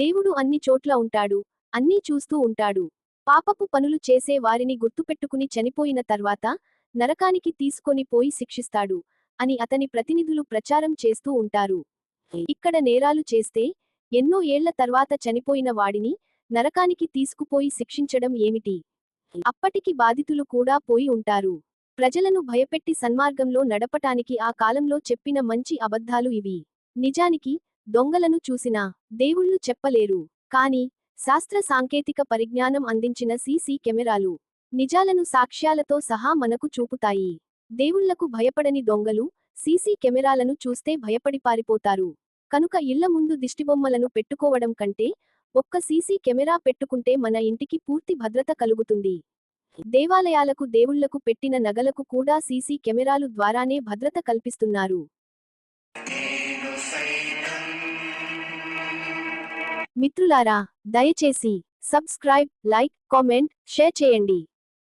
దేవుడు అన్ని చోట్ల ఉంటాడు, అన్నీ చూస్తూ ఉంటాడు. పాపపు పనులు చేసే వారిని గుర్తుపెట్టుకుని చనిపోయిన తర్వాత నరకానికి తీసుకొని పోయి శిక్షిస్తాడు అని అతని ప్రతినిధులు ప్రచారం చేస్తూ ఉంటారు. ఇక్కడ నేరాలు చేస్తే ఎన్నో ఏళ్ల తర్వాత చనిపోయిన వాడిని నరకానికి తీసుకుపోయి శిక్షించడం ఏమిటి? అప్పటికి బాధితులు కూడా పోయి ఉంటారు. ప్రజలను భయపెట్టి సన్మార్గంలో నడపటానికి ఆ కాలంలో చెప్పిన మంచి అబద్ధాలు ఇవి. నిజానికి దొంగలను చూసినా దేవుళ్ళు చెప్పలేరు. కాని శాస్త్ర సాంకేతిక పరిజ్ఞానం అందించిన సీసీ కెమెరాలు నిజాలను సాక్ష్యాలతో సహా మనకు చూపుతాయి. దేవుళ్లకు భయపడని దొంగలు సీసీ కెమెరాలను చూస్తే భయపడి పారిపోతారు. కనుక ఇళ్ల ముందు దిష్టిబొమ్మలను పెట్టుకోవడం కంటే ఒక్క సీసీ కెమెరా పెట్టుకుంటే మన ఇంటికి పూర్తి భద్రత కలుగుతుంది. దేవాలయాలకు దేవుళ్లకు పెట్టిన నగలకు కూడా సీసీ కెమెరాలు ద్వారానే భద్రత కల్పిస్తున్నారు. మిత్రులారా, దయచేసి సబ్స్క్రైబ్, లైక్, కామెంట్, షేర్ చేయండి.